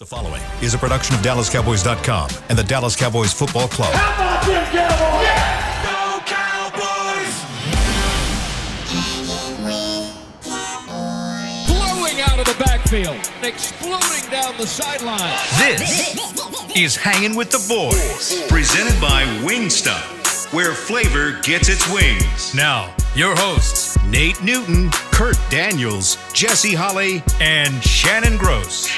The following is a production of DallasCowboys.com and the Dallas Cowboys Football Club. How about them Cowboys? Yeah! Go Cowboys! Blowing out of the backfield, exploding down the sideline. This is Hangin' with the Boys, presented by Wingstop, where flavor gets its wings. Now, your hosts, Nate Newton, Kurt Daniels, Jesse Holley, and Shannon Gross.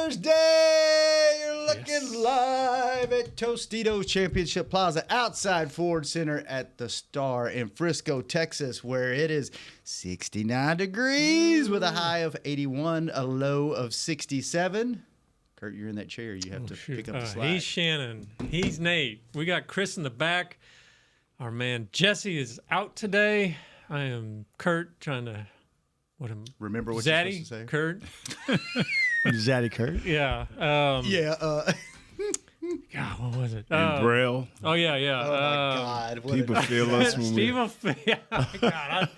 Thursday, you're looking live at Tostitos Championship Plaza outside Ford Center at the Star in Frisco, Texas, where it is 69 degrees with a high of 81, a low of 67. Kurt, you're in that chair. You have to pick up the slack. He's Shannon. He's Nate. We got Chris in the back. Our man Jesse is out today. I am Kurt trying to Remember what Zaddy, you're supposed to say? Kurt. Zaddy Kurt? Yeah. God, what was it? And Braille. Oh, yeah. Oh, my God. People feel us when we... People feel. God,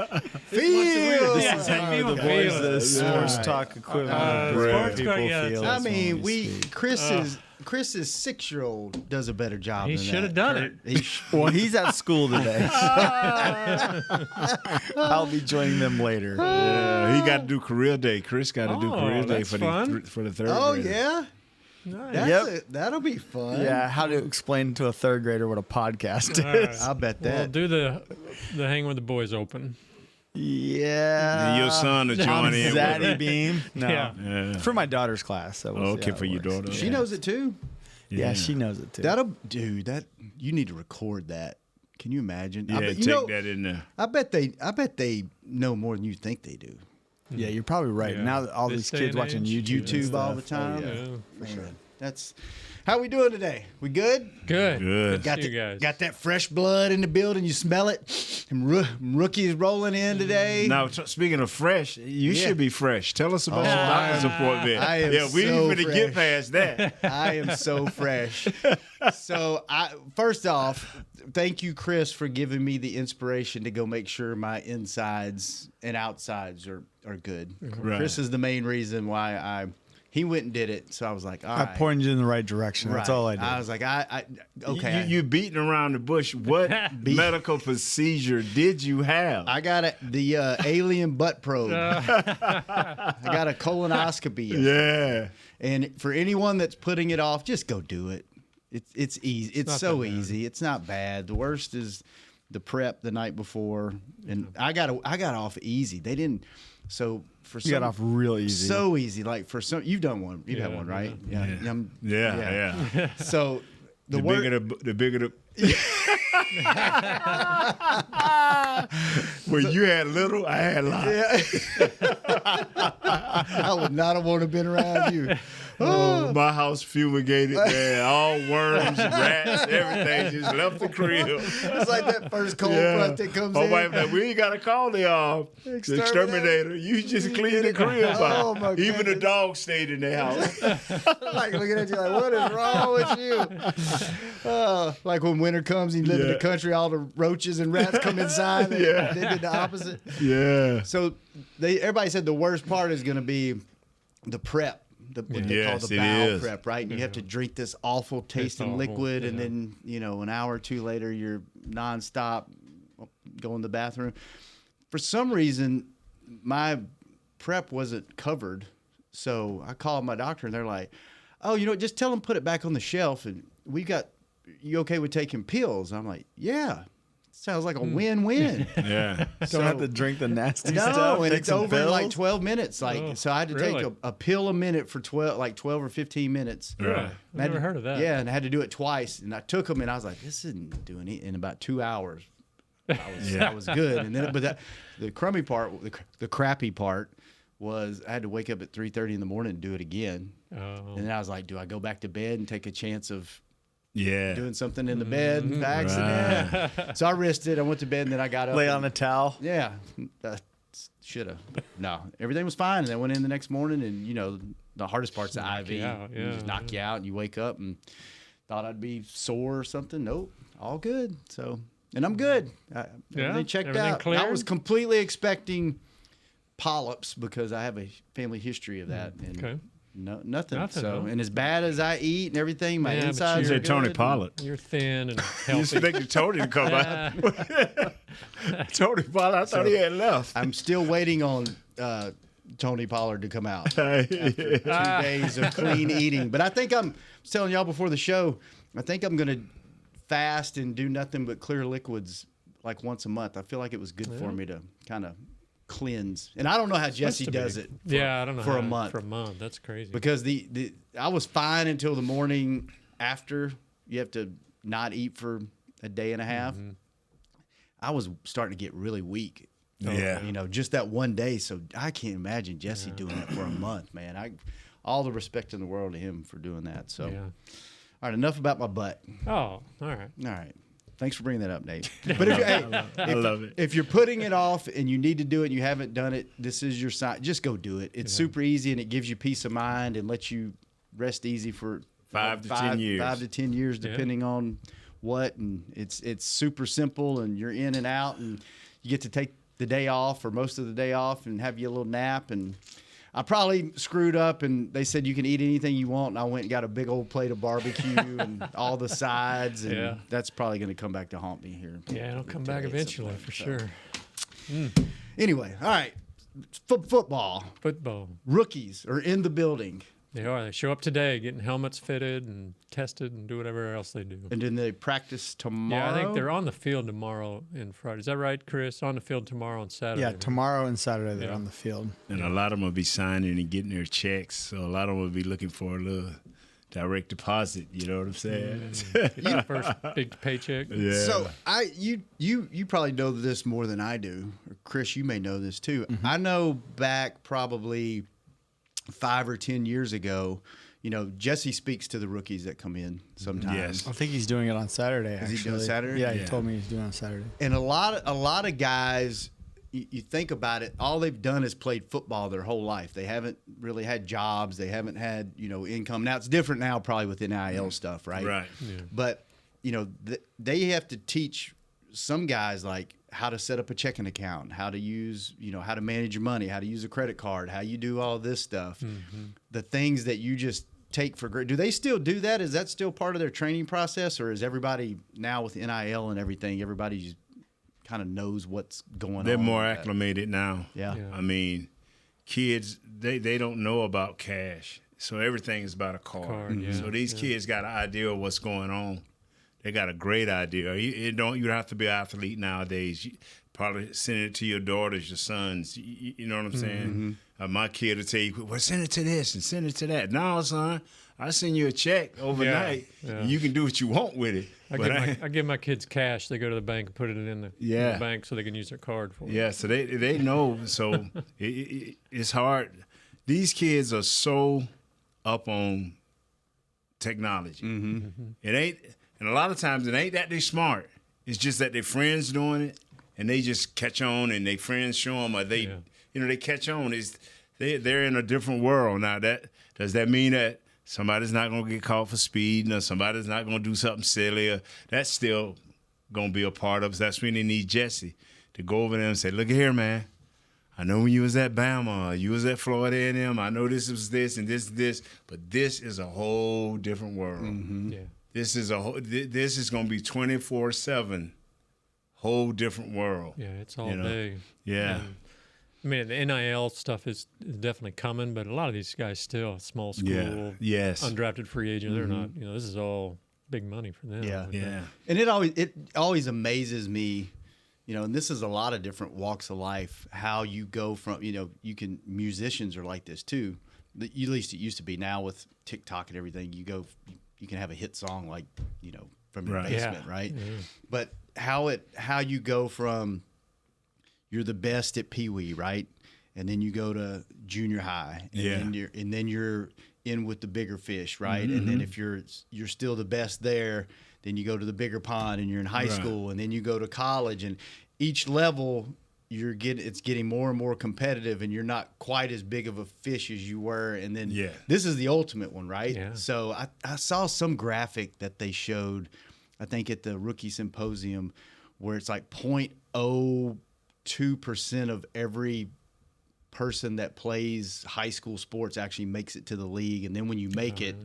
Feel. This This is hanging with the Feel. boys, the sports talk equivalent. Braille. sports People talk, yeah, feel I us when mean, we speak. Chris's 6-year-old does a better job He than that. should have done it. Well, he's at school today. I'll be joining them later. Yeah, he got to do career day. Chris got to do Oh, career day that's for fun. the third Oh, grader. yeah? Nice. That'll be fun. Yeah, how to explain to a third grader what a podcast All right. is. I'll bet We'll that. do the Hang with the Boys open. Yeah. And your son to join in. Zaddy with Beam? No. Yeah. Yeah. For my daughter's class. That was, Oh, okay, how for it your works. daughter. She knows it too. Yeah, she knows it too. That you need to record that. Can you imagine? Yeah, I bet, take you know, that in there. I bet they know more than you think they do. Yeah, you're probably right. Yeah. Now that all This these day kids and watching age. YouTube, YouTube all and the stuff. time. Oh, yeah. Yeah. For sure. That's how we doing today. We good? Good. Good. Got you guys. got that fresh blood in the building. You smell it. And rookies rolling in today. Now, speaking of fresh, you Yeah. should be fresh. Tell us about Oh, your doctor's appointment. I am yeah, we so ain't finna get fresh. past that. I am so fresh. So, first off, thank you, Chris, for giving me the inspiration to go make sure my insides and outsides are good. Right. Chris is the main reason why he went and did it. So I was like, all I right. pointed you in the right direction. That's Right. all I did. I was like, okay. You beating around the bush. What medical procedure did you have? I got the alien butt probe. I got a colonoscopy. yeah. And for anyone that's putting it off, just go do it. It's easy. It's not so that bad. easy. It's not bad. The worst is the prep the night before, and I got off easy. They didn't. So for You got off real easy. So easy. Like for some, you've done one. You've had Yeah, one, right? Yeah. I'm- Yeah. So The bigger the when you had little, I had lots. I would not have wanted to been around you. Oh, my house fumigated, man. All worms, rats, everything just left the crib. It's like that first cold front that comes My in. wife like, we ain't got to call the exterminator. You just clean the crib out. Oh, my Even the goodness. dog stayed in their house. Like looking at you like, what is wrong with you? Like when winter comes and you live in the Yeah. country, all the roaches and rats come inside. They did the opposite. Yeah. So everybody said the worst part is going to be the prep. What they call Yes, the it bowel is. prep, right? And you have to drink this awful tasting awful, liquid, and yeah. then an hour or two later, you're nonstop going to the bathroom. For some reason, my prep wasn't covered, so I called my doctor, and they're like, "Oh, just tell them put it back on the shelf, and you okay with taking pills?" I'm like, "Yeah." Sounds like a win-win. Yeah. Don't have to drink the nasty No, stuff. and take it's some over in like pills. 12 minutes. So I had to really? take a pill a minute for 12 or 15 minutes. Right. I've never heard of that. Yeah, and I had to do it twice. And I took them, and I was like, this isn't doing it. In about 2 hours, I was good. And then, the crummy part, the crappy part, was I had to wake up at 3:30 in the morning and do it again. Oh. And then I was like, do I go back to bed and take a chance of Yeah. doing something in the bed by accident? So I risked it. I went to bed, and then I got up. Lay and- on a towel. Yeah, should have. No, everything was fine. And then I went in the next morning, and the hardest part's the IV. you out, You just yeah, knock you out, and you wake up and thought I'd be sore or something. Nope, all good. So, and I'm good. Everything checked everything out. I cleared? was completely expecting polyps because I have a family history of that. And Okay. nothing. Nothing, So, huh? and as bad as I eat and everything, my Yeah, but insides you're- are Say Tony good. Pollard. You're thin and You healthy. expected Tony to come out. Tony Pollard, I thought he had left. I'm still waiting on Tony Pollard to come out after 2 days of clean eating. But I think I was telling y'all before the show, I think I'm going to fast and do nothing but clear liquids like once a month. I feel like it was good for me to kind of cleanse. And I don't know how Jesse to be. does it. I don't know for how a month. For a month, that's crazy. Because I was fine until the morning after. You have to not eat for a day and a half. Mm-hmm. I was starting to get really weak. Yeah. You know, just that one day. So I can't imagine Jesse doing that for a month, man. All the respect in the world to him for doing that. So, Yeah. all right, enough about my butt. Oh, all right. All right. Thanks for bringing that up, Nate. But I love it. if you're putting it off and you need to do it and you haven't done it, this is your sign. Just go do it. It's super easy and it gives you peace of mind and lets you rest easy for 5 to 10 years. 5 to 10 years, depending on what. And it's super simple and you're in and out and you get to take the day off or most of the day off and have you a little nap. And I probably screwed up and they said you can eat anything you want. And I went and got a big old plate of barbecue and all the sides. And that's probably going to come back to haunt me here. Yeah, it'll come back eventually for sure. Anyway, all right. Football. Football. Rookies are in the building. They are. They show up today, getting helmets fitted and tested and do whatever else they do. And then they practice tomorrow. Yeah, I think they're on the field tomorrow and Friday. Is that right, Chris? On the field tomorrow and Saturday. Yeah, tomorrow and Saturday they're on the field. And a lot of them will be signing and getting their checks. So a lot of them will be looking for a little direct deposit. You know what I'm saying? First big paycheck. Yeah. So you probably know this more than I do. Or Chris, you may know this too. I know back probably 5 or 10 years ago, you know, Jesse speaks to the rookies that come in sometimes. Yes. I think he's doing it on Saturday. Actually. he doing Saturday? Yeah, Yeah. he told me he's doing it on Saturday. And a lot of guys, you think about it, all they've done is played football their whole life. They haven't really had jobs. They haven't had, you know, income. Now it's different now probably with NIL stuff, right? Right. Yeah. But, you know, they have to teach some guys like how to set up a checking account, how to use, you know, how to manage your money, how to use a credit card, how you do all this stuff. The things that you just take for granted. Do they still do that? Is that still part of their training process, or is everybody now with NIL and everything, everybody just kind of knows what's going on? They're more with that? acclimated now. Yeah. I mean, kids, they don't know about cash. So everything is about a card. yeah, So these kids got an idea of what's going on. They got a great idea. You don't have to be an athlete nowadays. You probably send it to your daughters, your sons. You know what I'm saying? My kid will tell you, well, send it to this and send it to that. No, son, I send you a check overnight. Yeah. You can do what you want with it. I give my kids cash. They go to the bank and put it in the bank so they can use their card for it. Yeah, so they know. So it's hard. These kids are so up on technology. It ain't, and a lot of times it ain't that they smart. It's just that their friends doing it, and they just catch on, and their friends show them, or they, they catch on. They're in a different world now. Does that mean that somebody's not gonna get caught for speeding, or somebody's not gonna do something silly? Or that's still gonna be a part of it. That's when they need Jesse to go over there and say, "Look here, man. I know when you was at Bama, you was at Florida A&M. I know this was this and this, but this is a whole different world. Yeah. This is going to be 24/7, whole different world. Yeah, it's all You know? day. Yeah, I mean, the NIL stuff is definitely coming, but a lot of these guys still small school, yeah, yes, undrafted free agent. They're not. You know, this is all big money for them. Yeah. yeah, And it always amazes me, you know, and this is a lot of different walks of life, how you go from, you know, musicians are like this too. At least it used to be. Now with TikTok and everything, you can have a hit song like, you know, from your Right. basement, right? But how you go from you're the best at Pee Wee, right? And then you go to junior high, and then you're in with the bigger fish, right? And then if you're still the best there, then you go to the bigger pond and you're in high school, and then you go to college, and each level it's getting more and more competitive, and you're not quite as big of a fish as you were. And then this is the ultimate one, right? Yeah. So I saw some graphic that they showed, I think at the rookie symposium, where it's like 0.02% of every person that plays high school sports actually makes it to the league. And then when you make it,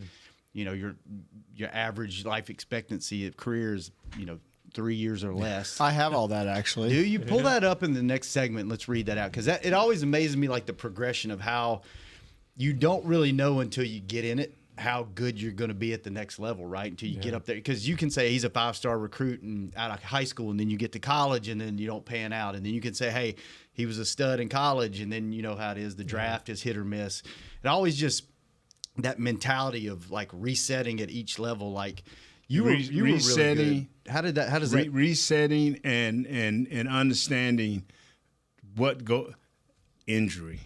you know, your average life expectancy of career is, you know, 3 years or less. I have all that actually. Do you pull that up in the next segment? Let's read that out, because it always amazes me, like the progression of how you don't really know until you get in it how good you're going to be at the next level, right? Until you get up there, because you can say he's a 5-star recruit and out of high school, and then you get to college and then you don't pan out, and then you can say, hey, he was a stud in college, and then you know how it is. The draft is hit or miss. It always just that mentality of like resetting at each level, like. You were really good. How does that resetting and understanding what injury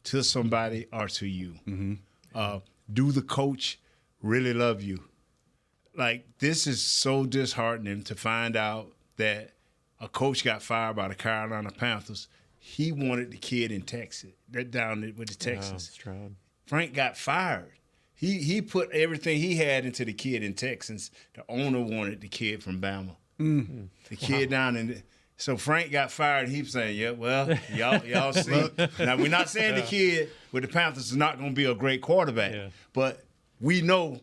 to somebody or to you? Mm-hmm. Do the coach really love you? Like, this is so disheartening to find out that a coach got fired by the Carolina Panthers. He wanted the kid in Texas. They're down with the Texans. Frank got fired. He put everything he had into the kid in Texans. The owner wanted the kid from Bama. Mm. The kid down in so Frank got fired. He was saying, yeah, well, y'all see. Now, we're not saying the kid with the Panthers is not going to be a great quarterback, but we know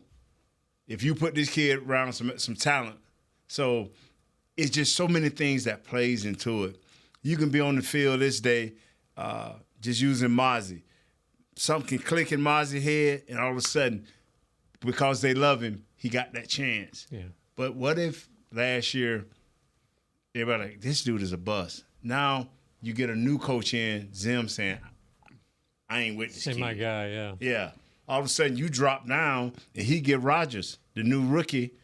if you put this kid around some talent. So it's just so many things that plays into it. You can be on the field this day just using Mozzie. Something can click in Mozzie's head, and all of a sudden, because they love him, he got that chance. Yeah. But what if last year, everybody like, this dude is a bust. Now you get a new coach in, Zim saying, I ain't with this kid. My guy, yeah. Yeah. All of a sudden, you drop down, and he give Rodgers, the new rookie,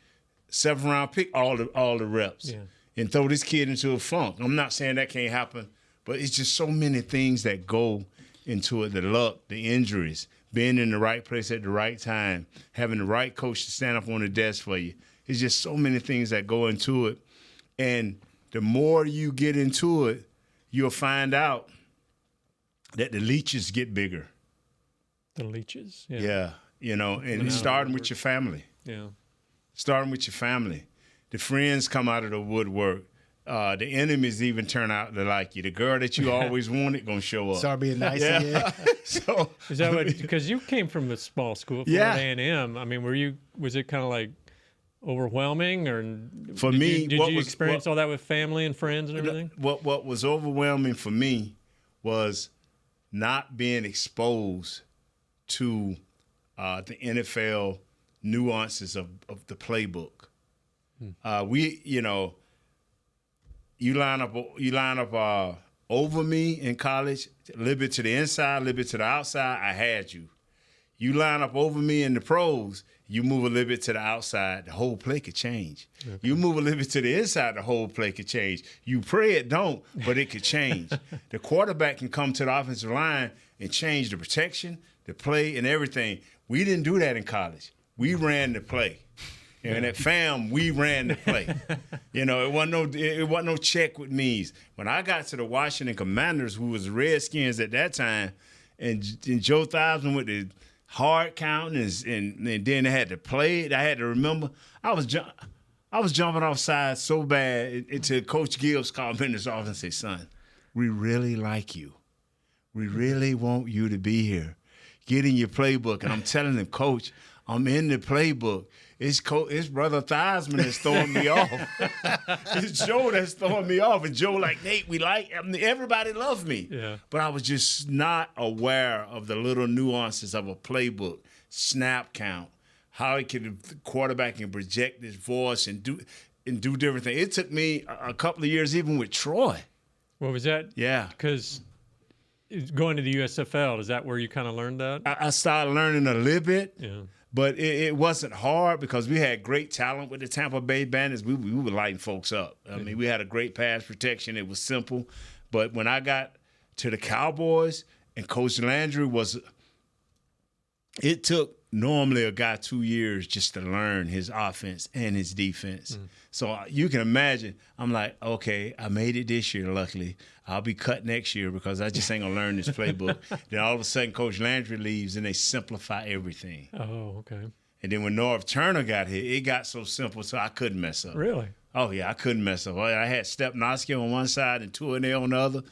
7th-round pick, all the reps, and throw this kid into a funk. I'm not saying that can't happen, but it's just so many things that go into it, the luck, the injuries, being in the right place at the right time, having the right coach to stand up on the desk for you. It's just so many things that go into it. And the more you get into it, you'll find out that the leeches get bigger. The leeches? Yeah. You know, and starting with your family. Yeah. Starting with your family. The friends come out of the woodwork. The enemies even turn out to like you. The girl that you always wanted gonna show up. Start being nice again. So is that what? Because you came from a small school, Florida A&M. I mean, was it kind of like overwhelming, or for me? Did you experience all that with family and friends and everything? What was overwhelming for me was not being exposed to the NFL nuances of the playbook. You line up over me in college, a little bit to the inside, a little bit to the outside, I had you. You line up over me in the pros, you move a little bit to the outside, the whole play could change. Okay. You move a little bit to the inside, the whole play could change. You pray it don't, but it could change. The quarterback can come to the offensive line and change the protection, the play, and everything. We didn't do that in college. We ran the play. And at FAM, we ran the play. You know, it wasn't no check with me's. When I got to the Washington Commanders, who was Redskins at that time, and Joe Theismann with the hard count, and then they had to play it. I had to remember. I was jumping off sides so bad until Coach Gibbs called me in his office and said, "Son, we really like you. We really want you to be here. Get in your playbook." And I'm telling him, "Coach, I'm in the playbook. It's Brother Theismann that's throwing me off. It's Joe that's throwing me off." And Joe like, "Nate, everybody loved me." Yeah. But I was just not aware of the little nuances of a playbook, snap count, how the quarterback can project his voice and do different things. It took me a couple of years, even with Troy. What was that? Yeah. Because going to the USFL, is that where you kind of learned that? I started learning a little bit. Yeah. But it wasn't hard because we had great talent with the Tampa Bay Bandits. We were lighting folks up. I mean, we had a great pass protection. It was simple. But when I got to the Cowboys and Coach Landry it took normally a guy 2 years just to learn his offense and his defense. So you can imagine, I'm like, okay, I made it this year, luckily. I'll be cut next year because I just ain't going to learn this playbook. Then all of a sudden, Coach Landry leaves, and they simplify everything. Oh, okay. And then when Norv Turner got here, it got so simple, so I couldn't mess up. Really? Oh, yeah, I couldn't mess up. I had Stepnoski on one side and Tourné on the other.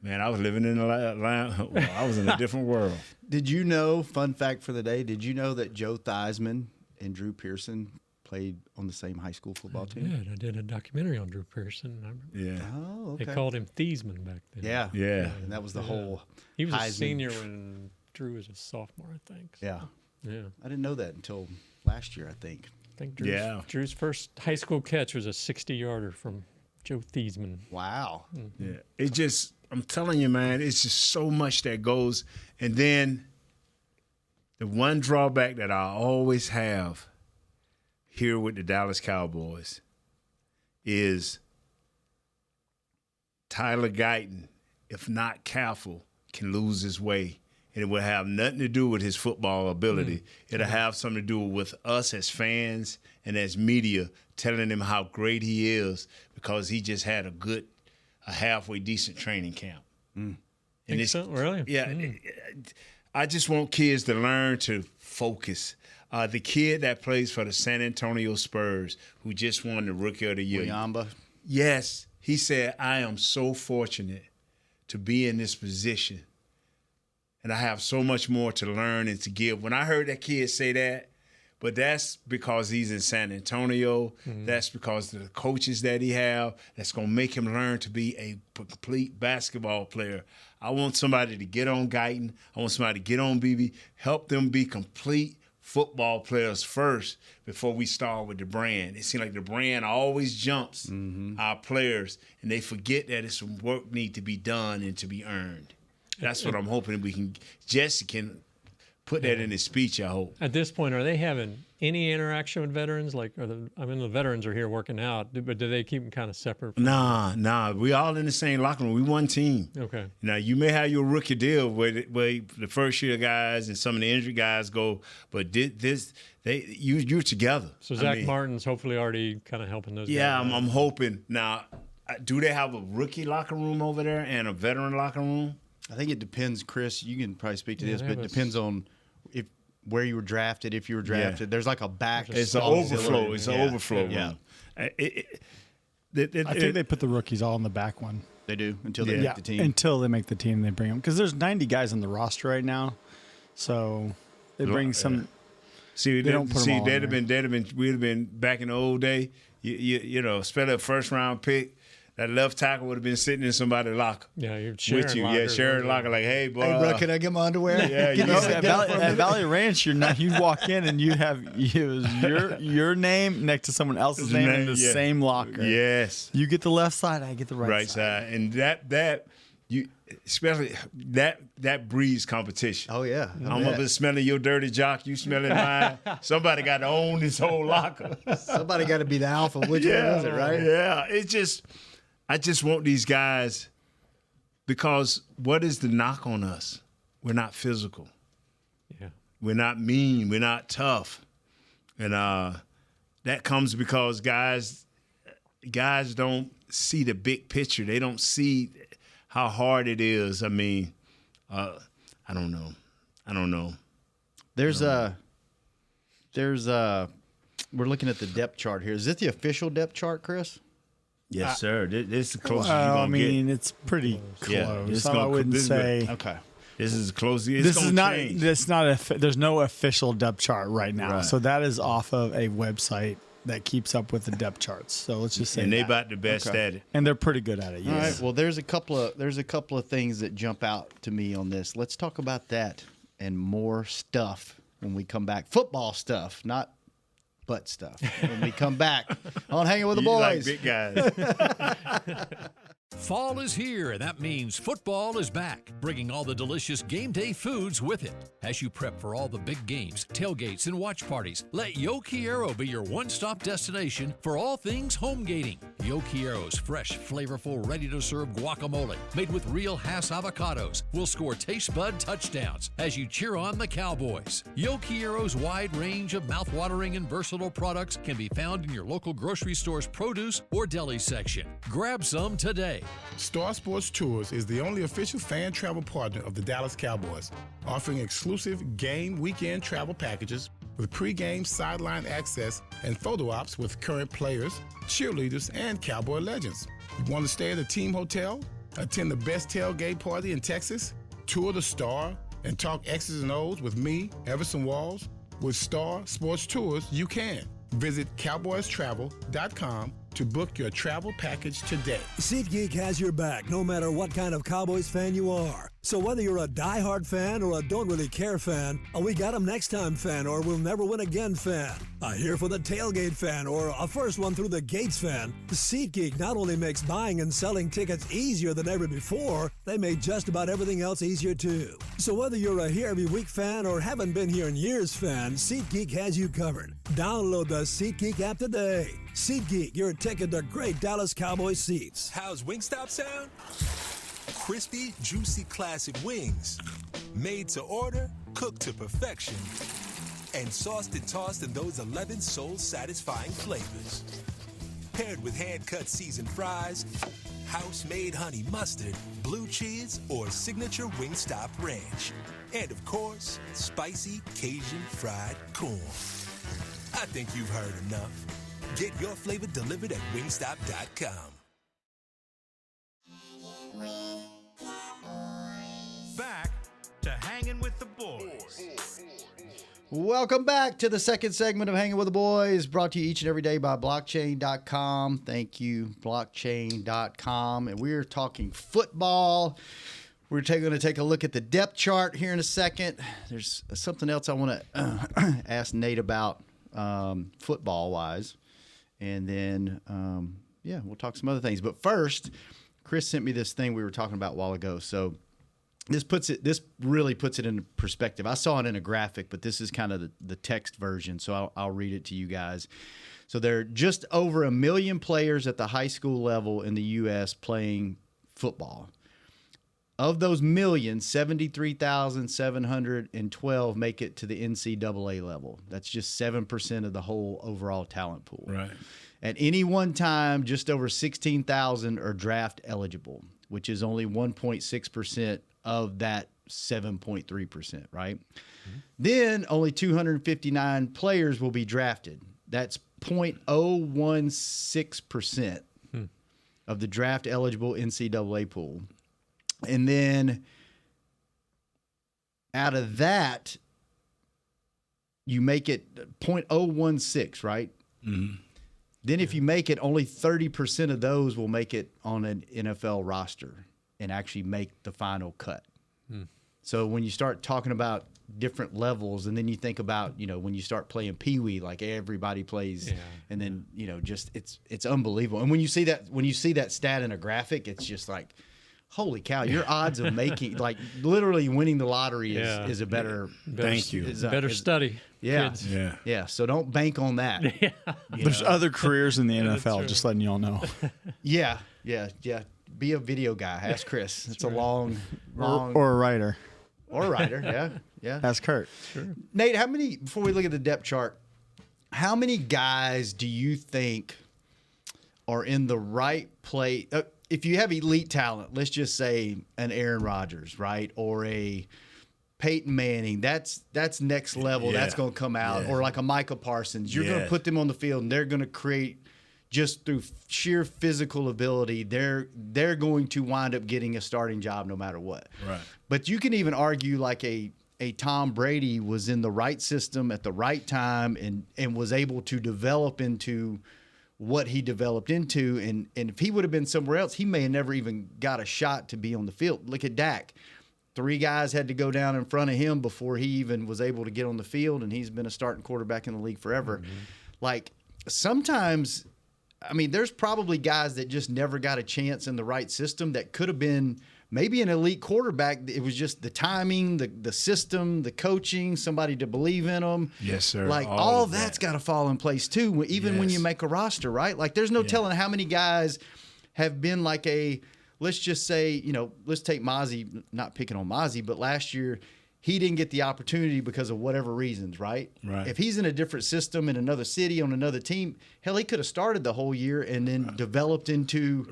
Man, I was living in I was in a different world. Did you know, fun fact for the day, did you know that Joe Theismann and Drew Pearson played on the same high school football team? Yeah, I did a documentary on Drew Pearson. Yeah. Oh, okay. They called him Thiesman back then. Yeah. Yeah. And that was the whole He was a Heisman. senior when Drew was a sophomore, I think. Yeah. Yeah. I didn't know that until last year, I think. I think Drew's first high school catch was a 60-yarder from Joe Thiesman. Wow. Yeah. It just, I'm telling you, man, it's just so much that goes. And then the one drawback that I always have here with the Dallas Cowboys is Tyler Guyton, if not careful, can lose his way. And it will have nothing to do with his football ability. It'll have something to do with us as fans and as media telling him how great he is because he just had a halfway decent training camp. And Think so? Really? Yeah. I just want kids to learn to focus. The kid that plays for the San Antonio Spurs, who just won the Rookie of the Year. Yamba. Yes. He said, I am so fortunate to be in this position. And I have so much more to learn and to give. When I heard that kid say that, but that's because he's in San Antonio. That's because of the coaches that he have. That's going to make him learn to be a complete basketball player. I want somebody to get on Guyton. I want somebody to get on BB, help them be complete football players first before we start with the brand. It seems like the brand always jumps our players, and they forget that it's some work need to be done and to be earned. That's what I'm hoping Jesse can put that in his speech, I hope. At this point, are they having any interaction with veterans? Like, the veterans are here working out, but do they keep them kind of separate? Nah. We all in the same locker room. We one team. Okay. Now, you may have your rookie deal where the first year guys and some of the injured guys go, but you're together. So Zach Martin's hopefully already kind of helping those guys. Yeah, I'm hoping. Now, do they have a rookie locker room over there and a veteran locker room? I think it depends, Chris. You can probably speak to this, but it depends on where you were drafted, if you were drafted. Yeah. There's like a back. It's an overflow. It's an overflow Yeah. room. I think they put the rookies all in the back one. They do until they make the team. Until they make the team, they bring them. Because there's 90 guys on the roster right now. So they bring some. See, they don't put them all in we'd have been back in the old day, you know, spend a first round pick. That left tackle would have been sitting in somebody's locker. Yeah, you're sharing with you. lockers, Yeah, sharing locker. Like, hey, boy. Hey, bro, can I get my underwear? Yeah, you know, at Valley Ranch, you walk in and you have your name next to someone else's name in the same locker. Yes. You get the left side, I get the right side. And that you especially that breeds competition. Oh yeah. I'm up there smelling your dirty jock, you smelling mine. Somebody got to own this whole locker. Somebody got to be the alpha. Which one is it, right? Yeah. I just want these guys, because what is the knock on us? We're not physical. Yeah. We're not mean. We're not tough. And that comes because guys don't see the big picture. They don't see how hard it is. I mean, I don't know. We're looking at the depth chart here. Is this the official depth chart, Chris? Yes, sir. This is the closest Well, you're I going to mean, get. it's pretty close. Yeah, it's I wouldn't say. Okay. This is close. It's This gonna is not. change. This not. There's no official depth chart right now. Right. So that is off of a website that keeps up with the depth charts. So let's just say. And they that. about the best at it. And they're pretty good at it. All Yes. right. Well, there's a couple of things that jump out to me on this. Let's talk about that and more stuff when we come back. Football stuff, not butt stuff. When we come back on Hanging with the You like Boys. big guys. Fall is here, and that means football is back, bringing all the delicious game day foods with it. As you prep for all the big games, tailgates, and watch parties, let Yo Quiero be your one-stop destination for all things home gating. Yo Quiero's fresh, flavorful, ready-to-serve guacamole, made with real Hass avocados, will score taste bud touchdowns as you cheer on the Cowboys. Yo Quiero's wide range of mouth-watering and versatile products can be found in your local grocery store's produce or deli section. Grab some today. Star Sports Tours is the only official fan travel partner of the Dallas Cowboys, offering exclusive game weekend travel packages with pre-game sideline access and photo ops with current players, cheerleaders, and Cowboy legends. You want to stay at a team hotel? Attend the best tailgate party in Texas? Tour the Star and talk X's and O's with me, Everson Walls? With Star Sports Tours, you can. Visit cowboystravel.com to book your travel package today. SeatGeek has your back no matter what kind of Cowboys fan you are. So whether you're a diehard fan or a don't really care fan, a we got 'em next time fan or we'll never win again fan, a here for the tailgate fan or a first one through the gates fan, SeatGeek not only makes buying and selling tickets easier than ever before, they made just about everything else easier too. So whether you're a here every week fan or haven't been here in years fan, SeatGeek has you covered. Download the SeatGeek app today. SeatGeek, your ticket to great Dallas Cowboys seats. How's Wingstop sound? Crispy, juicy, classic wings. Made to order, cooked to perfection. And sauced and tossed in those 11 soul-satisfying flavors. Paired with hand-cut seasoned fries, house-made honey mustard, blue cheese, or signature Wingstop ranch. And of course, spicy Cajun fried corn. I think you've heard enough. Get your flavor delivered at wingstop.com. Back to Hanging with the Boys. Welcome back to the second segment of Hanging with the Boys, brought to you each and every day by blockchain.com. Thank you, blockchain.com. And we're talking football. We're going to take a look at the depth chart here in a second. There's something else I want to ask Nate about football-wise. And then, we'll talk some other things. But first, Chris sent me this thing we were talking about a while ago. So this really puts it into perspective. I saw it in a graphic, but this is kind of the text version. So I'll read it to you guys. So there are just over 1 million players at the high school level in the U.S. playing football. Of those millions, 73,712 make it to the NCAA level. That's just 7% of the whole overall talent pool. Right. At any one time, just over 16,000 are draft eligible, which is only 1.6% of that 7.3%, right? Mm-hmm. Then only 259 players will be drafted. That's 0.016% of the draft eligible NCAA pool. And then out of that, you make it 0.016, right? Mm-hmm. Then if you make it, only 30% of those will make it on an NFL roster and actually make the final cut. So when you start talking about different levels, and then you think about, when you start playing Pee Wee, like everybody plays, and then, just it's unbelievable. And when you see that stat in a graphic, it's just like, holy cow, your odds of making, like literally winning the lottery is a better. Thank you. Better study. Yeah. Kids. Yeah. So don't bank on that. Yeah. There's other careers in the NFL, just letting y'all know. Yeah. Be a video guy. Ask Chris. It's a long. Or a writer. Or a writer. Yeah. Ask Kurt. Sure. Nate, before we look at the depth chart, how many guys do you think are in the right place? If you have elite talent, let's just say an Aaron Rodgers, right? Or a Peyton Manning, that's next level. Yeah. That's going to come out. Yeah. Or like a Michael Parsons. You're going to put them on the field, and they're going to create, just through sheer physical ability, they're going to wind up getting a starting job no matter what. Right. But you can even argue like a Tom Brady was in the right system at the right time and was able to develop into what he developed into. And if he would have been somewhere else, he may have never even got a shot to be on the field. Look at Dak. 3 guys had to go down in front of him before he even was able to get on the field, and he's been a starting quarterback in the league forever. Mm-hmm. Like, sometimes, there's probably guys that just never got a chance in the right system that could have been maybe an elite quarterback. It was just the timing, the system, the coaching, somebody to believe in them. Yes, sir. Like, all that's got to fall in place, too, even when you make a roster, right? Like, there's no telling how many guys have been like let's just say, let's take Mozzie, not picking on Mozzie, but last year he didn't get the opportunity because of whatever reasons, right? Right. If he's in a different system in another city on another team, hell, he could have started the whole year and then developed into,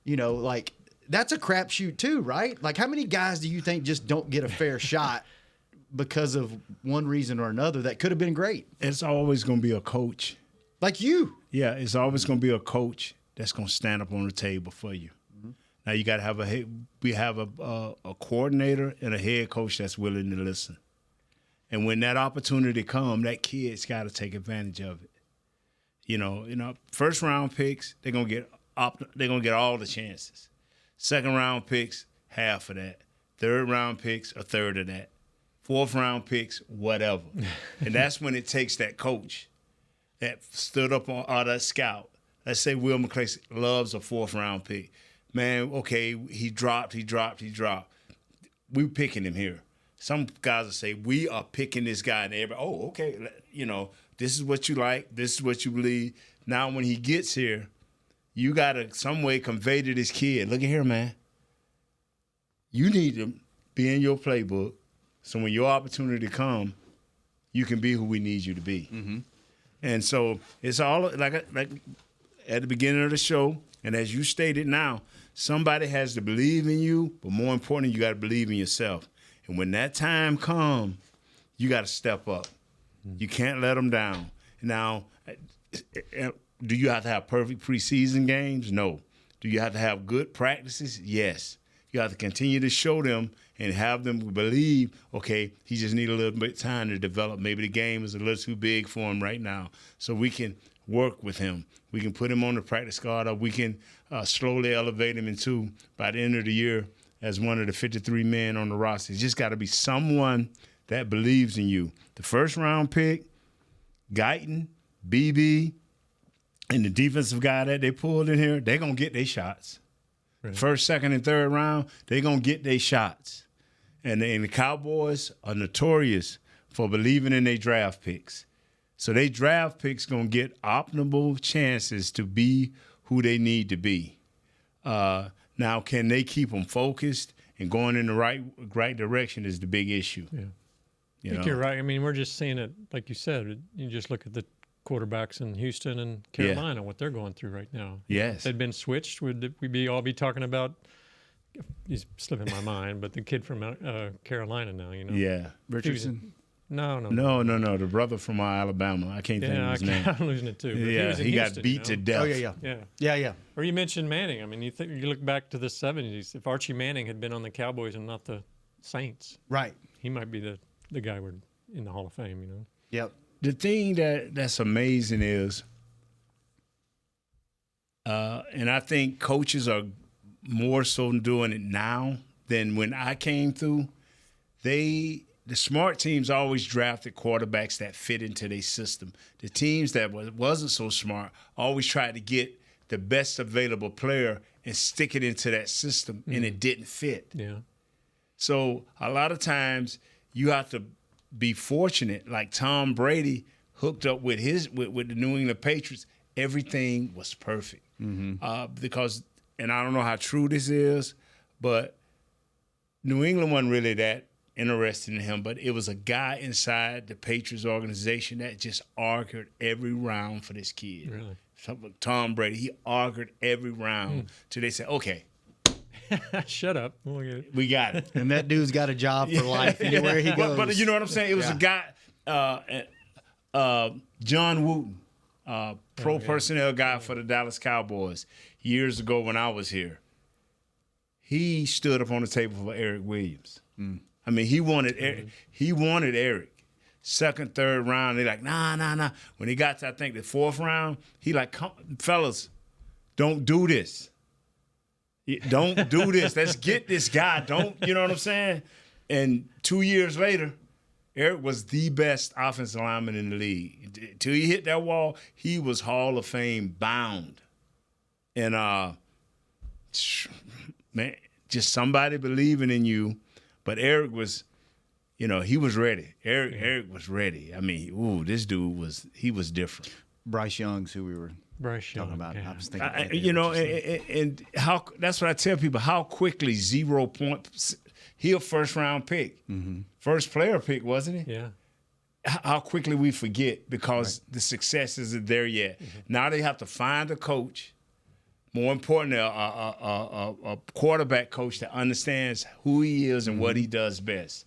like, that's a crapshoot too, right? Like, how many guys do you think just don't get a fair shot because of one reason or another that could have been great? It's always going to be a coach. Like you. Yeah, it's always going to be a coach that's going to stand up on the table for you. Mm-hmm. Now you got to have we have a coordinator and a head coach that's willing to listen. And when that opportunity comes, that kid's got to take advantage of it. First round picks, they're gonna get all the chances. Second round picks, half of that. Third round picks, a third of that. Fourth round picks, whatever. And that's when it takes that coach that stood up or that scout. Let's say Will McClay loves a fourth round pick. Man, okay, he dropped. We picking him here. Some guys will say, we are picking this guy, and everybody, okay, this is what you like, this is what you believe. Now when he gets here, you got to some way convey to this kid, look at here, man. You need to be in your playbook so when your opportunity comes, you can be who we need you to be. Mm-hmm. And so it's all like at the beginning of the show, and as you stated now, somebody has to believe in you, but more importantly, you got to believe in yourself. And when that time comes, you got to step up. You can't let them down. Now, do you have to have perfect preseason games? No. Do you have to have good practices? Yes. You have to continue to show them and have them believe, okay, he just need a little bit of time to develop. Maybe the game is a little too big for him right now. So we can work with him. We can put him on the practice squad, or we can slowly elevate him into, by the end of the year, as one of the 53 men on the roster. It's just got to be someone that believes in you. The first round pick, Guyton, BB, and the defensive guy that they pulled in here, they're going to get their shots. Right. First, second, and third round, they're going to get their shots. And the Cowboys are notorious for believing in their draft picks. So they draft picks going to get optimal chances to be who they need to be. Now, can they keep them focused and going in the right direction is the big issue. Yeah. I think you're right. I mean, we're just seeing it, like you said, you just look at the quarterbacks in Houston and Carolina, what they're going through right now. Yes. If they'd been switched, would we all be talking about, he's slipping my mind, but the kid from Carolina now, Yeah. Richardson? No. The brother from Alabama. I can't think of his name. I'm losing it too. Yeah, he got beat to death. Oh, yeah. Or you mentioned Manning. I mean, you look back to the 70s. If Archie Manning had been on the Cowboys and not the Saints, right, he might be the guy we're in the Hall of Fame. Yep. The thing that's amazing is, and I think coaches are more so doing it now than when I came through. The smart teams always drafted quarterbacks that fit into their system. The teams that wasn't so smart always tried to get the best available player and stick it into that system, and it didn't fit. Yeah. So a lot of times you have to be fortunate. Like Tom Brady hooked up with the New England Patriots. Everything was perfect. Because, and I don't know how true this is, but New England wasn't really that interested in him, but it was a guy inside the Patriots organization that just argued every round for this kid. Really? Tom Brady, he argued every round till they said, okay. Shut up. We got it. And that dude's got a job for life anywhere he goes. But you know what I'm saying? It was a guy, John Wooten, personnel guy for the Dallas Cowboys years ago when I was here. He stood up on the table for Eric Williams. I mean, he wanted Eric. Second, third round, they're like, nah. When he got to, I think, the fourth round, he like, come, fellas, don't do this. Don't do this. Let's get this guy. You know what I'm saying? And 2 years later, Eric was the best offensive lineman in the league. Until he hit that wall, he was Hall of Fame bound. And, man, just somebody believing in you. But Eric was, he was ready. Eric was ready. I mean, this dude was different. Bryce Young's who we were talking about. Yeah. I was thinking, and how that's what I tell people, how quickly 0 points, he a first round pick. First player pick, wasn't he? Yeah. How quickly we forget because the success isn't there yet. Now they have to find a coach. More importantly, a quarterback coach that understands who he is and what he does best.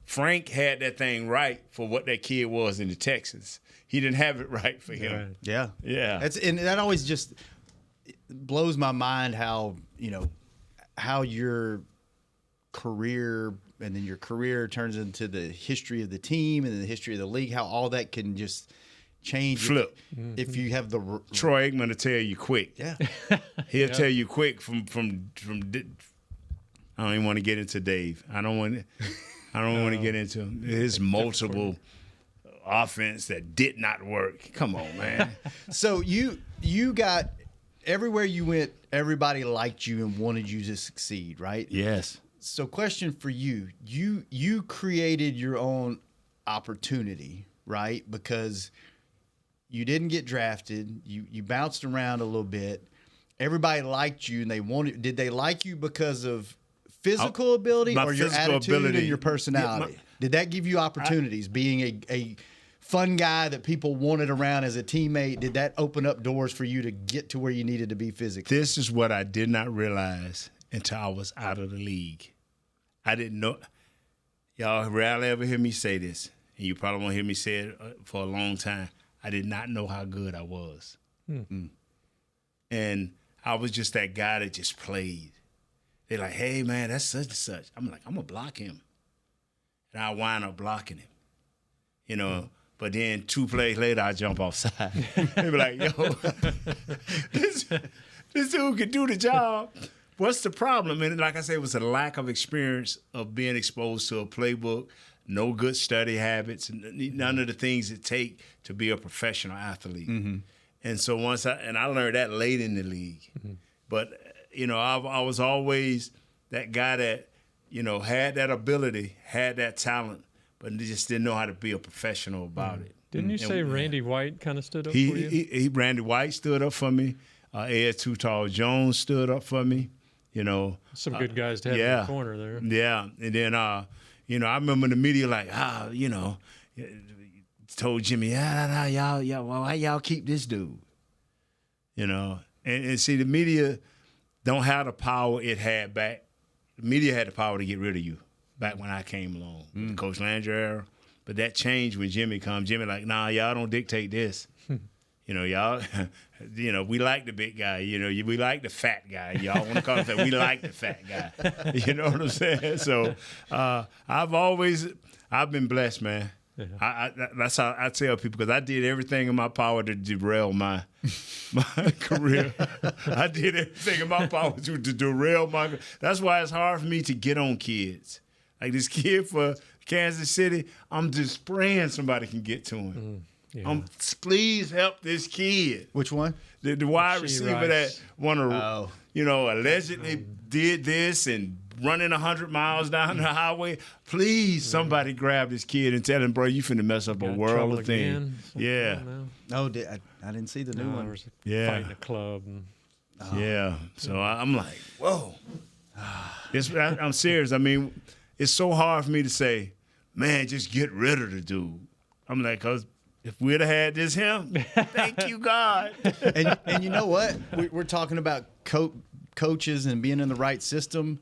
Frank had that thing right for what that kid was in the Texans. He didn't have it right for him. Yeah. Yeah. And that always just blows my mind how how your career and then your career turns into the history of the team and the history of the league. How all that can just change. Flip. If you have the Troy Aikman will tell you quick. Yeah, he'll tell you quick from. I don't even want to get into Dave. I don't want to get into his multiple offense that did not work. Come on, man. So you got everywhere you went, everybody liked you and wanted you to succeed, right? Yes. So question for you. You created your own opportunity, right? Because you didn't get drafted. You bounced around a little bit. Everybody liked you and they wanted. Did they like you because of physical ability or your attitude and your personality? Did that give you opportunities? Being a fun guy that people wanted around as a teammate, did that open up doors for you to get to where you needed to be physically? This is what I did not realize until I was out of the league. I didn't know. Y'all rarely ever hear me say this, and you probably won't hear me say it for a long time. I did not know how good I was. Mm-hmm. And I was just that guy that just played. They're like, hey, man, that's such and such. I'm like, I'm going to block him. And I wind up blocking him, But then 2 plays later, I jump offside. They be like, yo, this dude can do the job. What's the problem? And like I said, it was a lack of experience of being exposed to a playbook, no good study habits, none of the things it take to be a professional athlete. Mm-hmm. And so I learned that late in the league. Mm-hmm. But, I was always that guy that, had that ability, had that talent, but just didn't know how to be a professional about it. Didn't you say Randy White kind of stood up for you? Randy White stood up for me. Ed Too Tall Jones stood up for me. Some good guys to have in the corner there. Yeah, and then I remember the media like, told Jimmy, why y'all keep this dude? And see, the media don't have the power it had back. The media had the power to get rid of you back when I came along with the Coach Landry era. But that changed when Jimmy comes. Jimmy like, nah, y'all don't dictate this. Y'all, we like the big guy. We like the fat guy. Y'all want to call it that? We like the fat guy. You know what I'm saying? So I've been blessed, man. Yeah. That's how I tell people, because I did everything in my power to derail my career. I did everything in my power to derail my. That's why it's hard for me to get on kids. Like this kid for Kansas City, I'm just praying somebody can get to him. Yeah. Please help this kid. Which one? The wide receiver that allegedly did this and running 100 miles down the highway. Please, somebody grab this kid and tell him, bro, you finna mess up a world of things. Yeah. Oh, I didn't see the new one. Yeah. Fighting a club. Yeah. So I'm like, whoa. I'm serious. I mean, it's so hard for me to say, man, just get rid of the dude. I'm like, because if we'd have had this him, thank you, God. And you know what? We're talking about coaches and being in the right system.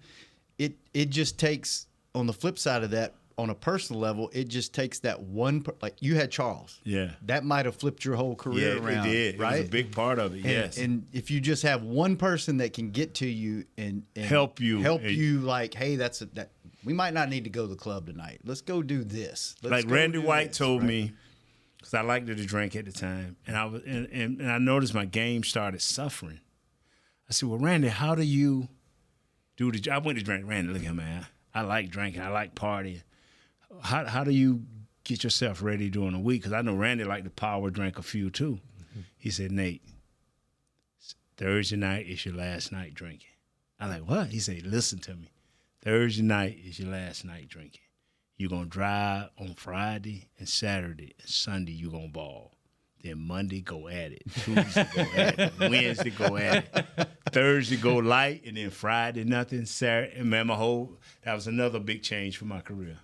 It just takes, on the flip side of that, on a personal level, it just takes that one, like you had Charles. Yeah. That might have flipped your whole career around. It did. Right? It was a big part of it, yes. And if you just have one person that can get to you and help you like, hey, that we might not need to go to the club tonight. Let's go do this. Like Randy White told me, because I liked to drink at the time, and I noticed my game started suffering. I said, well, Randy, how do you do the job? I went to drink. Randy, look at me, man. I like drinking. I like partying. How do you get yourself ready during the week? Because I know Randy liked to power drink a few too. Mm-hmm. He said, Nate, Thursday night is your last night drinking. I'm like, what? He said, listen to me. Thursday night is your last night drinking. You're going to drive on Friday and Saturday, and Sunday you're going to ball. Then Monday, go at it. Tuesday, go at it. Wednesday, go at it. Thursday, go light, and then Friday, nothing. Saturday, and man, that was another big change for my career.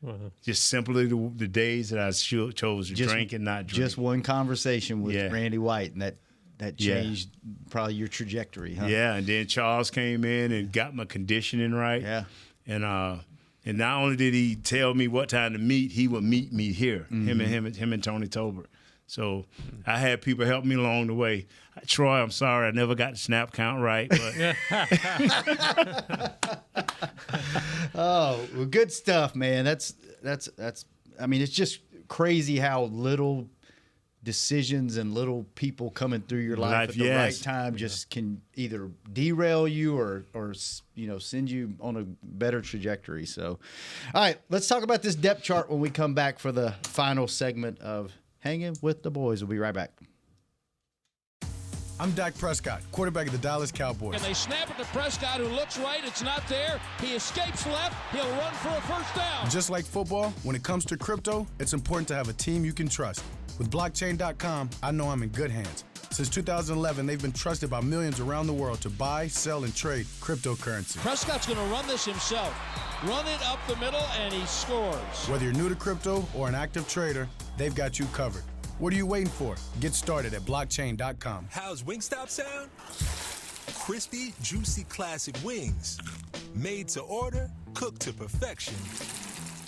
Uh-huh. Just simply the days that I chose to drink and not drink. Just one conversation with Randy White, and that changed probably your trajectory, huh? Yeah, and then Charles came in and got my conditioning right. Yeah. And not only did he tell me what time to meet, he would meet me here, him and Tony Tolbert. So I had people help me along the way. Troy, I'm sorry, I never got the snap count right. But Oh, well, good stuff, man. That's. I mean, it's just crazy how little decisions and little people coming through your life at the right time just can either derail you or send you on a better trajectory. So, all right, let's talk about this depth chart when we come back for the final segment of Hanging with the Boys. We'll be right back. I'm Dak Prescott, quarterback of the Dallas Cowboys. And they snap it to Prescott, who looks right. It's not there. He escapes left. He'll run for a first down. Just like football, when it comes to crypto, it's important to have a team you can trust. With blockchain.com, I know I'm in good hands. Since 2011, they've been trusted by millions around the world to buy, sell, and trade cryptocurrency. Prescott's going to run this himself. Run it up the middle, and he scores. Whether you're new to crypto or an active trader, they've got you covered. What are you waiting for? Get started at blockchain.com. How's Wingstop sound? Crispy, juicy, classic wings. Made to order, cooked to perfection.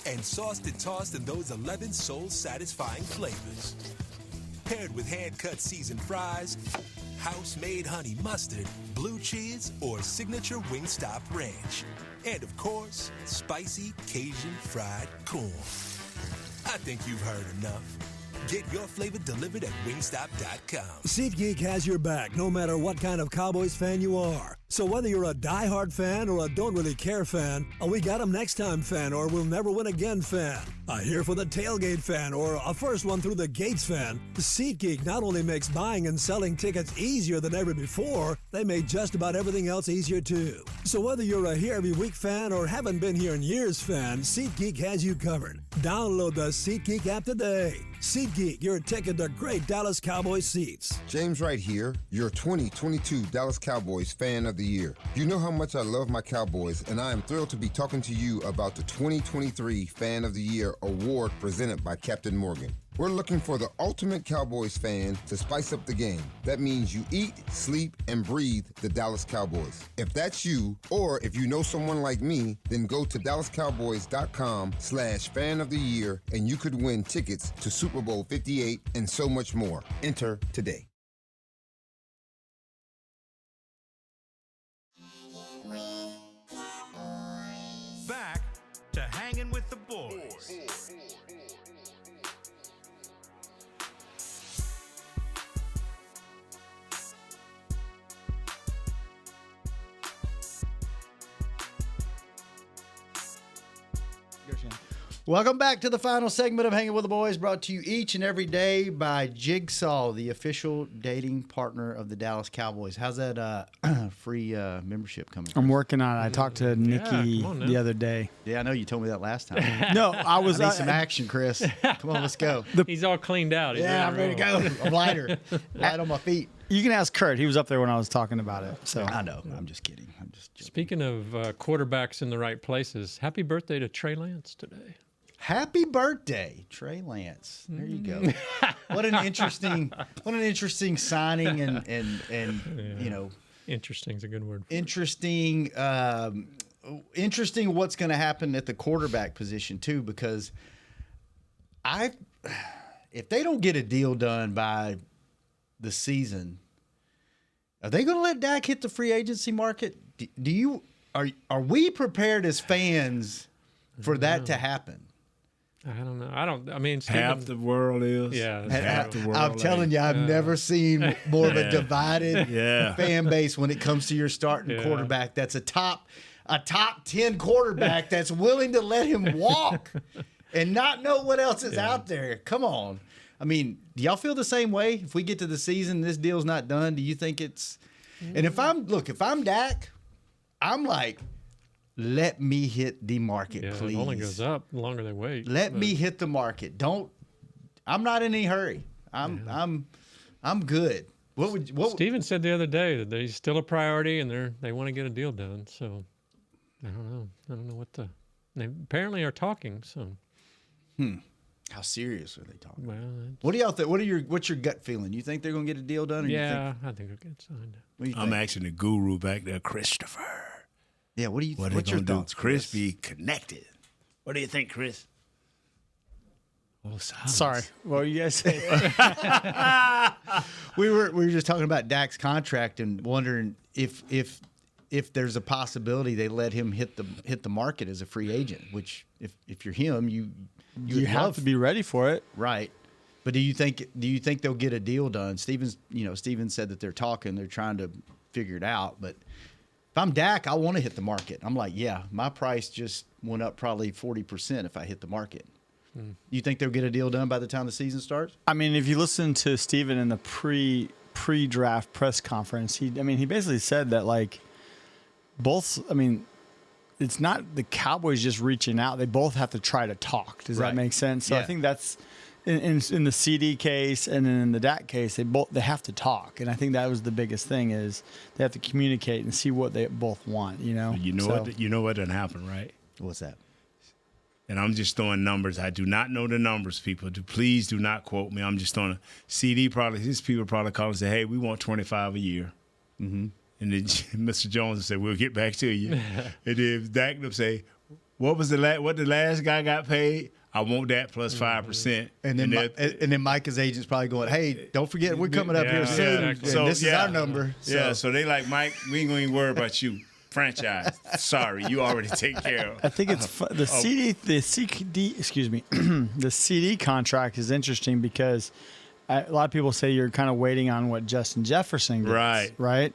And sauced and tossed in those 11 soul-satisfying flavors. Paired with hand-cut seasoned fries, house-made honey mustard, blue cheese, or signature Wingstop ranch. And, of course, spicy Cajun fried corn. I think you've heard enough. Get your flavor delivered at wingstop.com. SeatGeek has your back no matter what kind of Cowboys fan you are. So whether you're a diehard fan or a don't really care fan, a we got 'em next time fan or we'll never win again fan, a here for the tailgate fan or a first one through the gates fan, SeatGeek not only makes buying and selling tickets easier than ever before, they made just about everything else easier too. So whether you're a here every week fan or haven't been here in years fan, SeatGeek has you covered. Download the SeatGeek app today. SeatGeek, your ticket to great Dallas Cowboys seats. James Wright here, your 2022 Dallas Cowboys Fan of the Year. You know how much I love my Cowboys, and I am thrilled to be talking to you about the 2023 Fan of the Year award presented by Captain Morgan. We're looking for the ultimate Cowboys fan to spice up the game. That means you eat, sleep, and breathe the Dallas Cowboys. If that's you, or if you know someone like me, then go to dallascowboys.com/fan of the year and you could win tickets to Super Bowl 58 and so much more. Enter today. Back to Hanging with the Boys. Welcome back to the final segment of Hanging with the Boys, brought to you each and every day by Jigsaw, the official dating partner of the Dallas Cowboys. How's that free membership coming? I'm working on it. I talked to Nikki the other day. Yeah, I know you told me that last time. No, I was. I need some action, Chris. Come on, let's go. He's all cleaned out. He's I'm ready to go. I'm lighter. Light on my feet. You can ask Kurt. He was up there when I was talking about it. So I know. I'm just kidding. I'm just joking. Speaking of quarterbacks in the right places, happy birthday to Trey Lance today. Happy birthday, Trey Lance. There you go. What an interesting signing and you know. Interesting is a good word. Interesting what's going to happen at the quarterback position too, because if they don't get a deal done by the season, are they going to let Dak hit the free agency market? Are we prepared as fans for that to happen? I don't know. I mean, half the world is. Yeah. Half the world. I'm telling you, I've never seen more of a divided Yeah. fan base when it comes to your starting quarterback. That's a top 10 quarterback that's willing to let him walk and not know what else is out there. Come on. I mean, do y'all feel the same way? If we get to the season, this deal's not done, do you think it's? And if I'm Dak, I'm like, let me hit the market, please. It only goes up the longer they wait. Let me hit the market. I'm not in any hurry. I'm good. What Steven said the other day that he's still a priority and they want to get a deal done. So I don't know. I don't know what they apparently are talking. So How serious are they talking? Well, what do y'all think? What's your gut feeling? You think they're gonna get a deal done? Or I think it'll get signed. I'm asking the guru back there, Christopher. Yeah, what's your gonna thoughts, do? Chris be connected. What do you think, Chris? Sorry. What were you guys saying? We were just talking about Dak's contract and wondering if there's a possibility they let him hit the market as a free agent. Which if you're him, you have to be ready for it, right? But do you think they'll get a deal done? Steven said that they're trying to figure it out. But if I'm Dak, I want to hit the market. I'm like, yeah, my price just went up probably 40% if I hit the market. You think they'll get a deal done by the time the season starts? I mean, if you listen to Steven in the pre-draft press conference, he basically said that it's not the Cowboys just reaching out. They both have to try to talk. Does that make sense? So I think that's in the CD case and then in the Dak case, they have to talk. And I think that was the biggest thing is they have to communicate and see what they both want, You know what didn't happen, right? What's that? And I'm just throwing numbers. I do not know the numbers, people. Please do not quote me. I'm just throwing a CD. Probably his people probably call and say, "Hey, we want 25 a year." Mm-hmm. And then Mr. Jones will say, "We'll get back to you." And then Dak will say, "What the last guy got paid? I want that plus 5%." And then Micah's agent's probably going, "Hey, don't forget we're coming up here soon. Exactly. So this is our number." So they like, "Mike, we ain't gonna even worry about you. Franchise. Sorry, you already take care of." I think it's the CD contract is interesting because a lot of people say you're kind of waiting on what Justin Jefferson gets, right?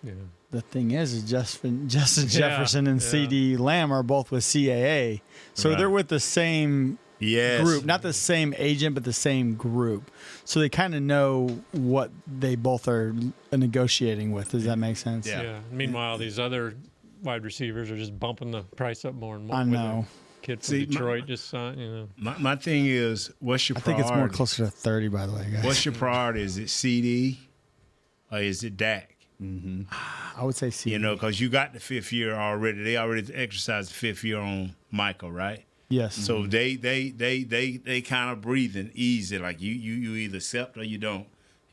Yeah. The thing is Justin Jefferson and CD Lamb are both with CAA, so they're with the same group, not the same agent, but the same group. So they kind of know what they both are negotiating with. Does that make sense? Yeah. Meanwhile, these other wide receivers are just bumping the price up more and more. I know. Kid from Detroit just signed. My thing is, what's your priority? I think it's more closer to 30, by the way, guys. What's your priority? Is it CD or is it Dak? Mm-hmm. I would say CD. Because you got the 5th year already. They already exercised the 5th year on Michael, right? Yes. So they kind of breathing easy, like you either accept or you don't.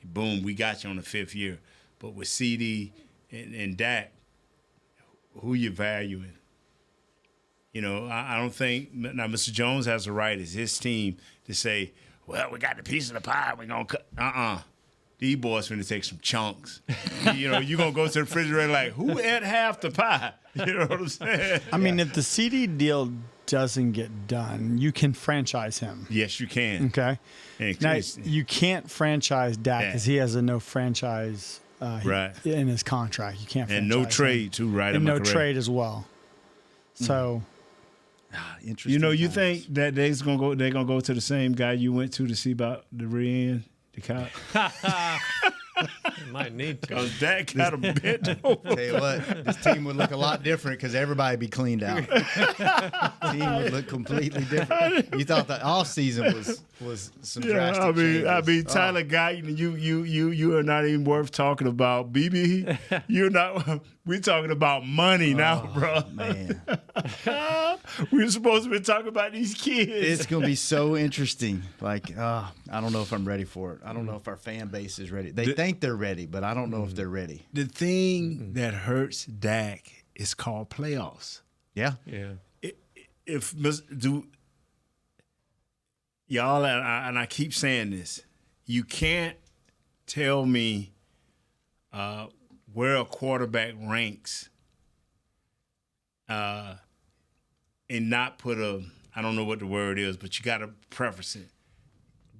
Boom, we got you on the 5th year. But with CD and Dak, who you valuing? I don't think now Mr. Jones has the right as his team to say, "Well, we got the piece of the pie, we're gonna cut." These boys finna take some chunks. You're gonna go to the refrigerator like, who ate half the pie? You know what I'm saying? I mean, if the CD deal doesn't get done, you can franchise him. Yes, you can. Okay. Now, you can't franchise Dak because he has a no franchise in his contract. You can't franchise and no trade too, right? And no trade as well. So interesting. You think that they're gonna go to the same guy you went to see about the re-end? The cop. Might need to. Because Dak got a bit over. Tell you what, this team would look a lot different because everybody would be cleaned out. Team would look completely different. You thought the off season was some drastic changes. I mean, Tyler Guyton, you are not even worth talking about. BB, you're not. We're talking about money now, bro. Man, we're supposed to be talking about these kids. It's gonna be so interesting. I don't know if I'm ready for it. I don't know if our fan base is ready. They think they're ready, but I don't know if they're ready. The thing that hurts Dak is called playoffs. Yeah. Y'all, and I keep saying this, you can't tell me where a quarterback ranks and not put I don't know what the word is, but you got to preface it.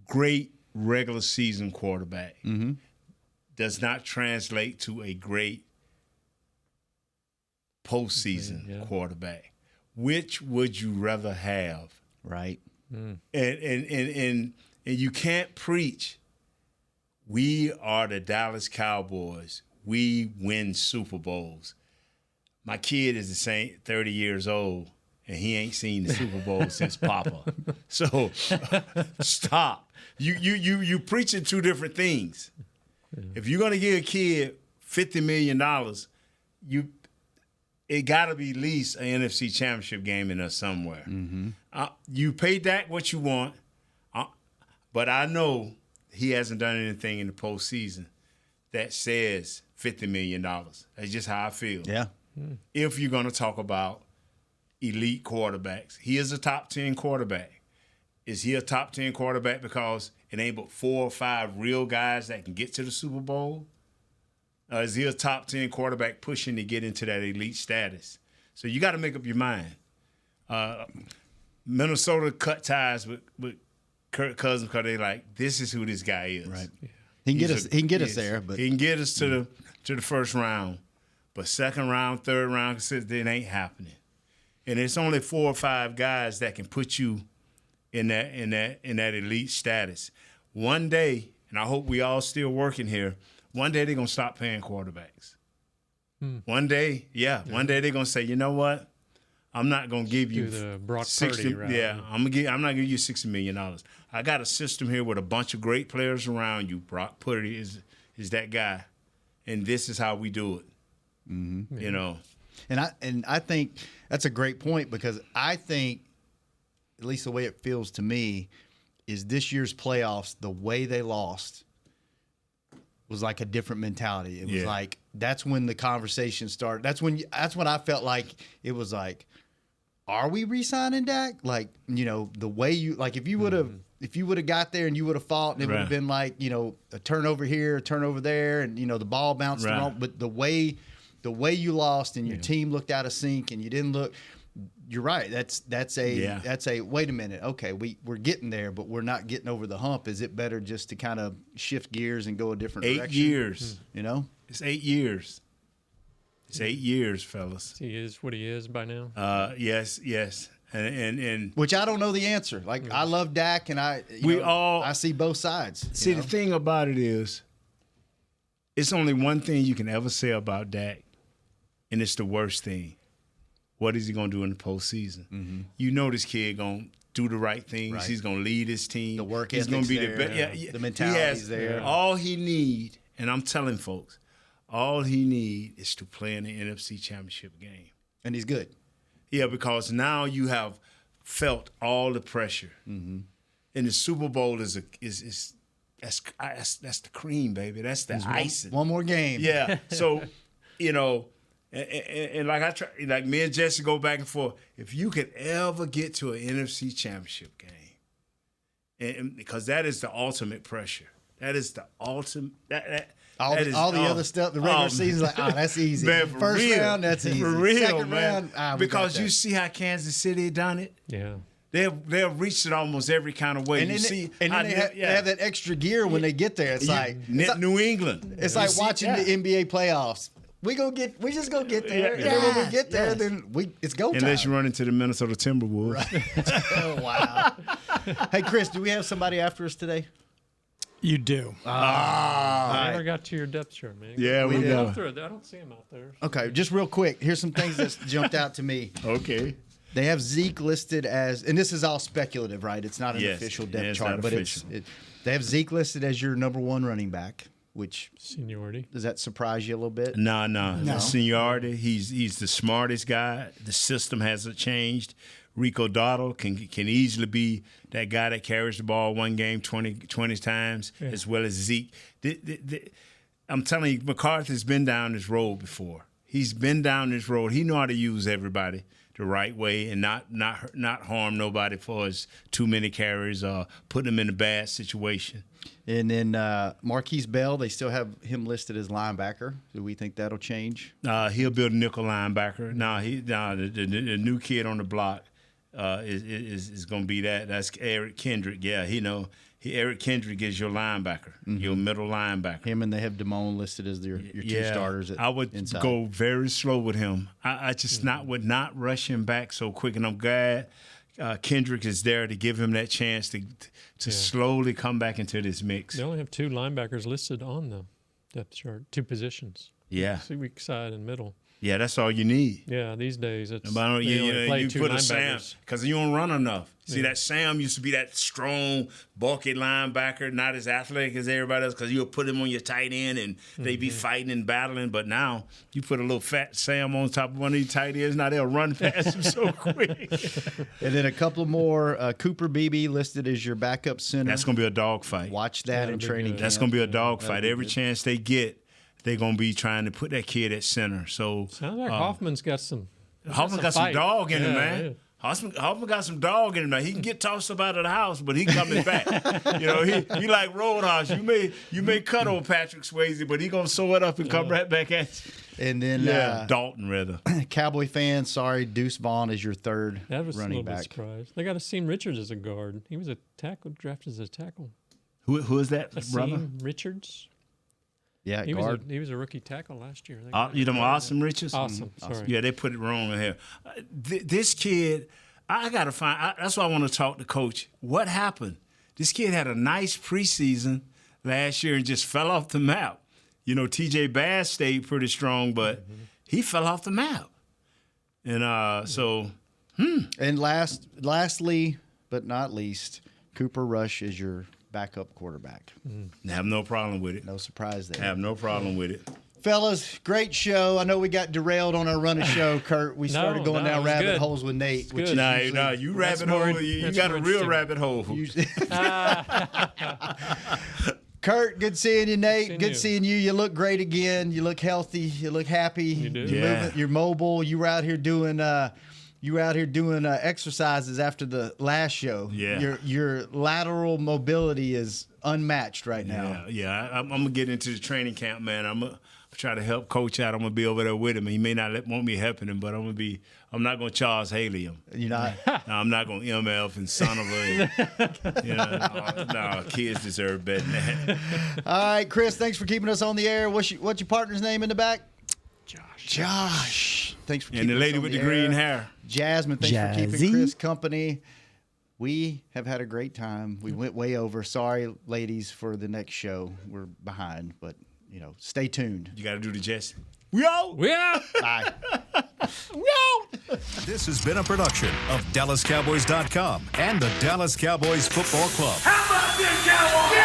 Great regular season quarterback does not translate to a great postseason quarterback. Which would you rather have? Right. And you can't preach, we are the Dallas Cowboys. We win Super Bowls. My kid is the same, 30 years old, and he ain't seen the Super Bowl since Papa. So stop. You preaching two different things. If you're gonna give a kid $50 million, it got to be at least an NFC Championship game in there somewhere. You pay Dak what you want, but I know he hasn't done anything in the postseason that says $50 million. That's just how I feel. Yeah. If you're going to talk about elite quarterbacks, he is a top 10 quarterback. Is he a top 10 quarterback because it ain't but 4 or 5 real guys that can get to the Super Bowl? Is he a top 10 quarterback pushing to get into that elite status? So you got to make up your mind. Minnesota cut ties with Kirk Cousins because they like, this is who this guy is. Right. He can get us there, but he can get us to the first round. But second round, third round, it ain't happening. And it's only 4 or 5 guys that can put you in that elite status. One day, and I hope we all still working here, one day they're gonna stop paying quarterbacks. One day, one day they're gonna say, you know what? I'm not gonna give you the Brock 60. Purdy route. Yeah, I'm not gonna give you $60 million. I got a system here with a bunch of great players around you. Brock Purdy is that guy, and this is how we do it. Mm-hmm. You know, and I think that's a great point because I think, at least the way it feels to me, is this year's playoffs, the way they lost was like a different mentality. It was like, that's when the conversation started. That's when I felt like it was like, are we re-signing Dak? Like, you know, the way you, like, if you would have got there and you would have fought and it would have been like, you know, a turnover here, a turnover there, and, you know, the ball bounced around. But the way you lost and your team looked out of sync and you didn't look, you're right. That's a wait a minute. Okay, we're getting there, but we're not getting over the hump. Is it better just to kind of shift gears and go a different direction? 8 years. You know? It's 8 years. It's 8 years, fellas. He is what he is by now. Yes. And which I don't know the answer. Like, I love Dak, and I see both sides. See, the thing about it is, it's only one thing you can ever say about Dak, and it's the worst thing. What is he going to do in the postseason? Mm-hmm. You know this kid going to do the right things. Right. He's going to lead his team. The work He's going to be there. the best. The mentality's there. All he need, and I'm telling folks, all he need is to play in the NFC Championship game. And he's good. Yeah, because now you have felt all the pressure. Mm-hmm. And the Super Bowl is that's the cream, baby. That's the icing. One more game. Yeah. So, you know, and like me and Jesse go back and forth. If you could ever get to an NFC Championship game, and because that is the ultimate pressure. That is the ultimate. All the other stuff, the regular season's like, that's easy. Man, First round, that's easy. For real, Second round, because you see how Kansas City done it. Yeah. They've reached it almost every kind of way. And then they have that extra gear when they get there. It's like New England. It's like watching the NBA playoffs. We just gonna get there. And then when we get there, then it's go time. Unless you run into the Minnesota Timberwolves. Right. Oh, wow. Hey, Chris, do we have somebody after us today? You do. I never got to your depth chart, man. Yeah, we go. I don't see him out there. Okay, just real quick. Here's some things that jumped out to me. Okay. They have Zeke listed as, and this is all speculative, right? It's not an official depth chart, but they have Zeke listed as your number 1 running back, which seniority. Does that surprise you a little bit? No. The seniority. He's the smartest guy. The system hasn't changed. Rico Dowdle can easily be that guy that carries the ball one game 20 times, as well as Zeke. I'm telling you, McCarthy's been down this road before. He's been down this road. He know how to use everybody the right way and not harm nobody for his too many carries or put them in a bad situation. And then Marquise Bell, they still have him listed as linebacker. Do we think that'll change? He'll be a nickel linebacker. The new kid on the block is going to be that. That's Eric Kendrick. Yeah, Eric Kendrick is your linebacker, your middle linebacker. Him, and they have Damone listed as your two starters. I would go very slow with him. I just would not rush him back so quick, and I'm glad Kendrick is there to give him that chance to slowly come back into this mix. They only have 2 linebackers listed on the depth chart, 2 positions. Yeah, weak side and middle. Yeah, that's all you need. Yeah, these days it's you put a Sam because you don't run enough. See, that Sam used to be that strong, bulky linebacker, not as athletic as everybody else, because you'll put him on your tight end and they be fighting and battling. But now you put a little fat Sam on top of one of these tight ends, now they'll run past him so quick. And then a couple more. Cooper Beebe listed as your backup center. That's going to be a dogfight. Watch that in training camp. That's going to be a dogfight. Every chance they get, they're going to be trying to put that kid at center. So sounds like Hoffman's got some. Hoffman's got some dog in him, man. Hoffman got some dog in him now. He can get tossed up out of the house, but he coming back. He like Roadhouse. You may cut on Patrick Swayze, but he gonna sew it up and come right back at you. And then Dalton rather. Cowboy fans, sorry, Deuce Vaughn is your third That was running a little back. bit surprised. They got Asim Richards as a guard. He was a tackle, drafted as a tackle. Who is that, brother? Asim Richards. Yeah, he guard. Was a rookie tackle last year. You know Awesome Richards? Awesome, sorry. Yeah, they put it wrong in here. This kid, I got to find, that's why I want to talk to Coach. What happened? This kid had a nice preseason last year and just fell off the map. T.J. Bass stayed pretty strong, but he fell off the map. And And lastly, but not least, Cooper Rush is your backup quarterback. I have no problem with it. No surprise there. I have no problem with it. Fellas, great show. I know we got derailed on our run of show, Kurt. We started going down rabbit holes with Nate. Which is no, you rabbit hole. You got a real rabbit hole. Kurt, good seeing you, Nate. Good seeing you. You look great again. You look healthy. You look happy. You do. You're mobile. You were out here doing exercises after the last show. Yeah. Your lateral mobility is unmatched right now. Yeah. I'm gonna get into the training camp, man. I'm gonna try to help Coach out. I'm gonna be over there with him. He may not want me helping him, but I'm not gonna Charles Haley him. You're not. No, I'm not gonna MF and son of a. No, kids deserve better than that. All right, Chris. Thanks for keeping us on the air. What's your partner's name in the back? Josh. Thanks for keeping us on the air. And the lady with the green hair. Jasmine, thanks for keeping Chris company. We have had a great time. We went way over. Sorry, ladies, for the next show. We're behind, but, stay tuned. You got to do the Jesse. We out. Bye. We out. This has been a production of DallasCowboys.com and the Dallas Cowboys Football Club. How about this, Cowboys?